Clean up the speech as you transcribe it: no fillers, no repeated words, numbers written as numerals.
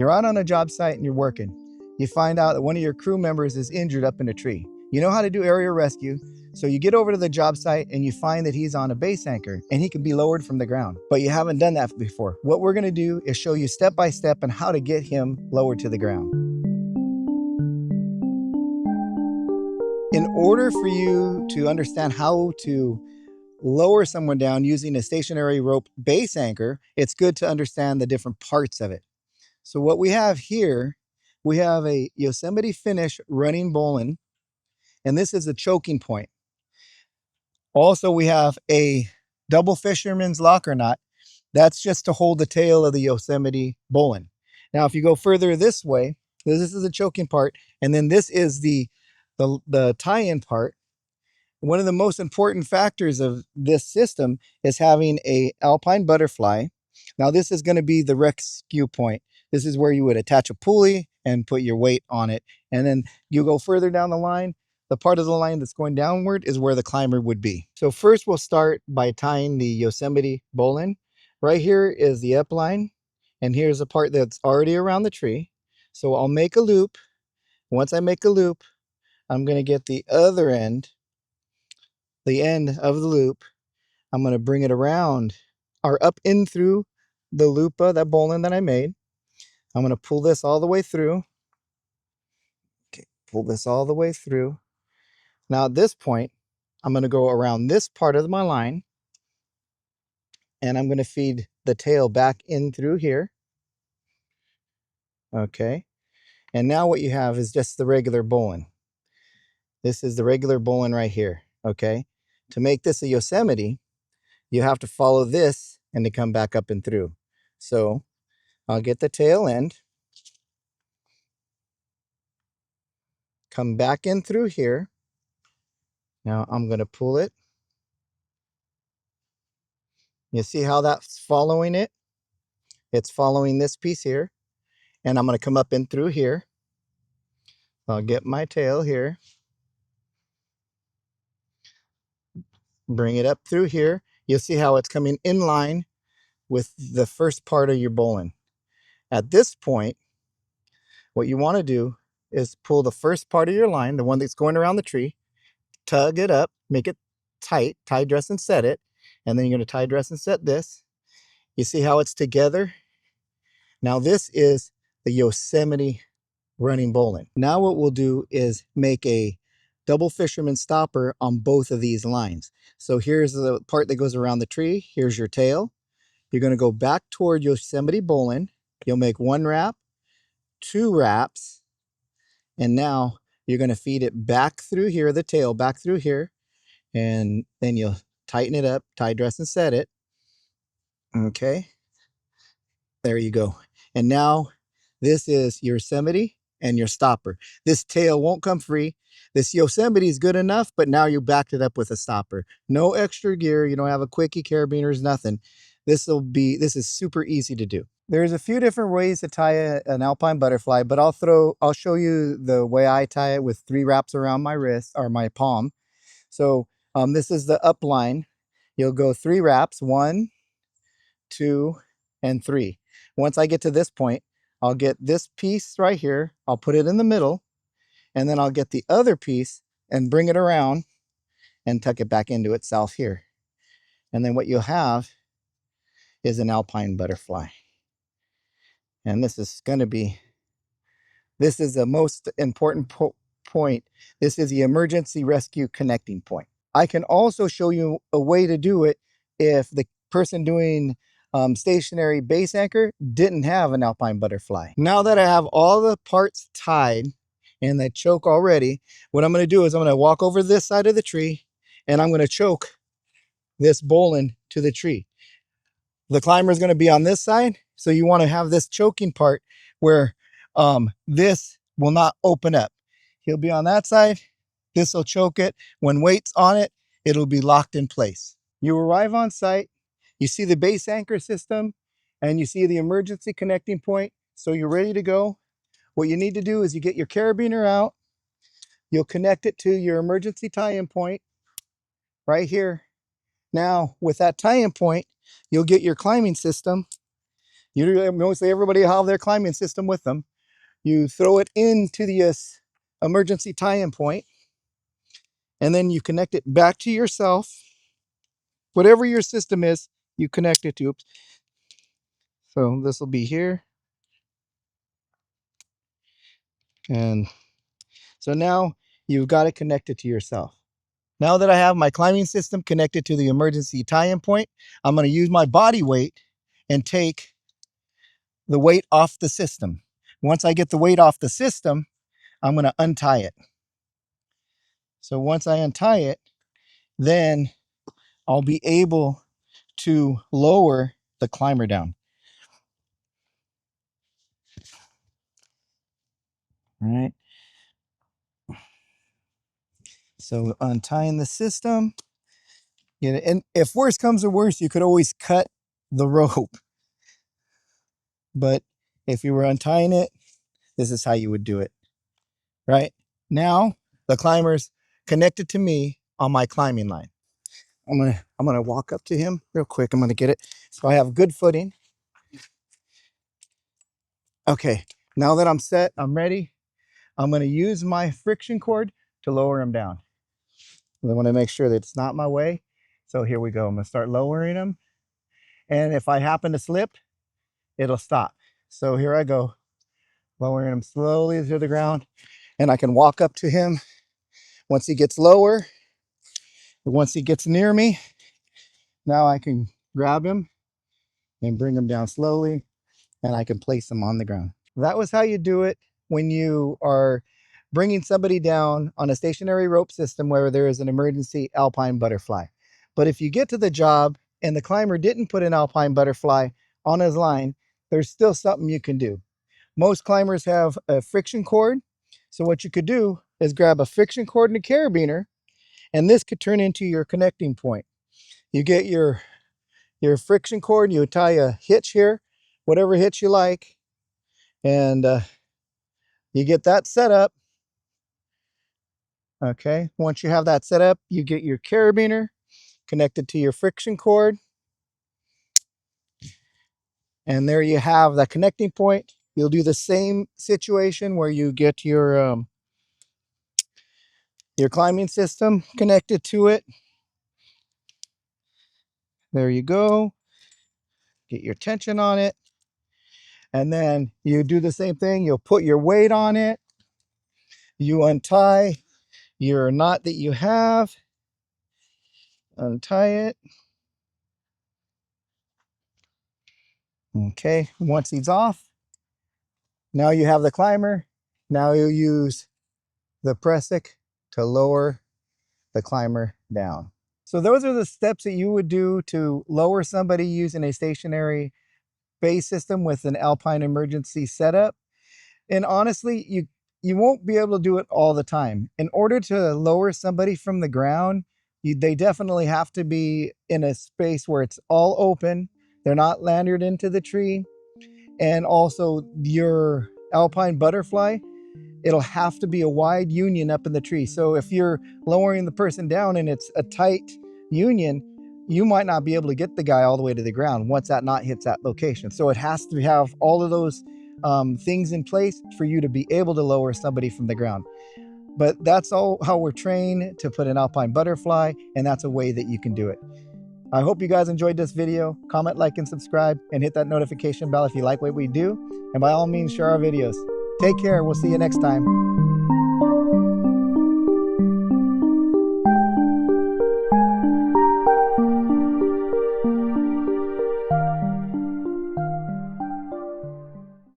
You're out on a job site and you're working. You find out that one of your crew members is injured up in a tree. You know how to do aerial rescue, so you get over to the job site and you find that he's on a base anchor and he can be lowered from the ground. But you haven't done that before. What we're gonna do is show you step by step on how to get him lowered to the ground. In order for you to understand how to lower someone down using a stationary rope base anchor, it's good to understand the different parts of it. So what we have here, we have a Yosemite Finish running bowline, and this is a choking point. Also, we have a double fisherman's locker knot. That's just to hold the tail of the Yosemite bowline. Now, if you go further this way, this is the choking part, and then this is the tie-in part. One of the most important factors of this system is having a alpine butterfly. Now, this is going to be the rescue point. This is where you would attach a pulley and put your weight on it. And then you go further down the line. The part of the line that's going downward is where the climber would be. So first we'll start by tying the Yosemite bowline. Right here is the up line, and here's the part that's already around the tree. So I'll make a loop. Once I make a loop, I'm going to get the other end, the end of the loop. I'm going to bring it around or up in through the loop of that bowline that I made. I'm going to pull this all the way through. Okay, pull this all the way through. Now at this point, I'm going to go around this part of my line, and I'm going to feed the tail back in through here. Okay, and now what you have is just the regular bowline. This is the regular bowline right here. Okay, to make this a Yosemite, you have to follow this and to come back up and through. So I'll get the tail end, come back in through here. Now I'm going to pull it. You see how that's following it? It's following this piece here. And I'm going to come up in through here. I'll get my tail here. Bring it up through here. You'll see how it's coming in line with the first part of your bowline. At this point, what you want to do is pull the first part of your line, the one that's going around the tree, tug it up, make it tight, tie, dress, and set it. And then you're going to tie, dress, and set this. You see how it's together? Now this is the Yosemite running bowline. Now what we'll do is make a double fisherman stopper on both of these lines. So here's the part that goes around the tree. Here's your tail. You're going to go back toward Yosemite bowline. You'll make one wrap, two wraps, and now you're going to feed it back through here, the tail back through here, and then you'll tighten it up, tie, dress, and set it. Okay, there you go. And now this is your Yosemite and your stopper. This tail won't come free. This Yosemite is good enough, but now you backed it up with a stopper. No extra gear. You don't have a quickie, carabiners, nothing. This is super easy to do. There's a few different ways to tie an alpine butterfly, but I'll show you the way I tie it with 3 wraps around my wrist or my palm. So this is the up line. You'll go 3 wraps, 1, 2, and 3. Once I get to this point, I'll get this piece right here. I'll put it in the middle, and then I'll get the other piece and bring it around and tuck it back into itself here. And then what you'll have is an alpine butterfly. And this is the most important point. This is the emergency rescue connecting point. I can also show you a way to do it if the person doing stationary base anchor didn't have an alpine butterfly. Now that I have all the parts tied and the choke already, what I'm going to do is I'm going to walk over this side of the tree and I'm going to choke this bowline to the tree. The climber is going to be on this side, so you want to have this choking part where this will not open up. He'll be on that side. This will choke it. When weight's on it, it'll be locked in place. You arrive on site. You see the base anchor system and you see the emergency connecting point. So you're ready to go. What you need to do is you get your carabiner out. You'll connect it to your emergency tie-in point right here. Now with that tie-in point, you'll get your climbing system Mostly everybody have their climbing system with them. You throw it into the emergency tie-in point, and then you connect it back to yourself. Whatever your system is, you connect it to. Oops. So this will be here. And so now you've got it connected to yourself. Now that I have my climbing system connected to the emergency tie-in point, I'm going to use my body weight and take the weight off the system. Once I get the weight off the system, I'm going to untie it. So once I untie it, then I'll be able to lower the climber down. All right. So untying the system. And if worse comes to worse, you could always cut the rope. But if you were untying it, this is how you would do it. Right? Now the climber's connected to me on my climbing line. I'm gonna walk up to him real quick. I'm gonna get it so I have good footing. Okay, now that I'm set, I'm ready. I'm gonna use my friction cord to lower him down. I want to make sure that it's not my way. So here we go. I'm gonna start lowering him. And if I happen to slip, it'll stop. So here I go, lowering him slowly to the ground. And I can walk up to him once he gets lower. Once he gets near me, now I can grab him and bring him down slowly, and I can place him on the ground. That was how you do it when you are bringing somebody down on a stationary rope system where there is an emergency alpine butterfly. But if you get to the job and the climber didn't put an alpine butterfly on his line, there's still something you can do. Most climbers have a friction cord. So what you could do is grab a friction cord and a carabiner, and this could turn into your connecting point. You get your friction cord, you tie a hitch here, whatever hitch you like, and you get that set up. Okay, once you have that set up, you get your carabiner connected to your friction cord, and there you have the connecting point. You'll do the same situation where you get your climbing system connected to it. There you go. Get your tension on it, and then you do the same thing. You'll put your weight on it. You untie your knot that you have. Untie it. Okay, once he's off, now you have the climber. Now you'll use the pressic to lower the climber down. So those are the steps that you would do to lower somebody using a stationary base system with an alpine emergency setup. And honestly, you won't be able to do it all the time. In order to lower somebody from the ground, they definitely have to be in a space where it's all open. They're not lanyarded into the tree. And also your alpine butterfly, it'll have to be a wide union up in the tree. So if you're lowering the person down and it's a tight union, you might not be able to get the guy all the way to the ground once that knot hits that location. So it has to have all of those things in place for you to be able to lower somebody from the ground. But that's all how we're trained to put an alpine butterfly, and that's a way that you can do it. I hope you guys enjoyed this video. Comment, like, and subscribe, and hit that notification bell if you like what we do. And by all means, share our videos. Take care. We'll see you next time.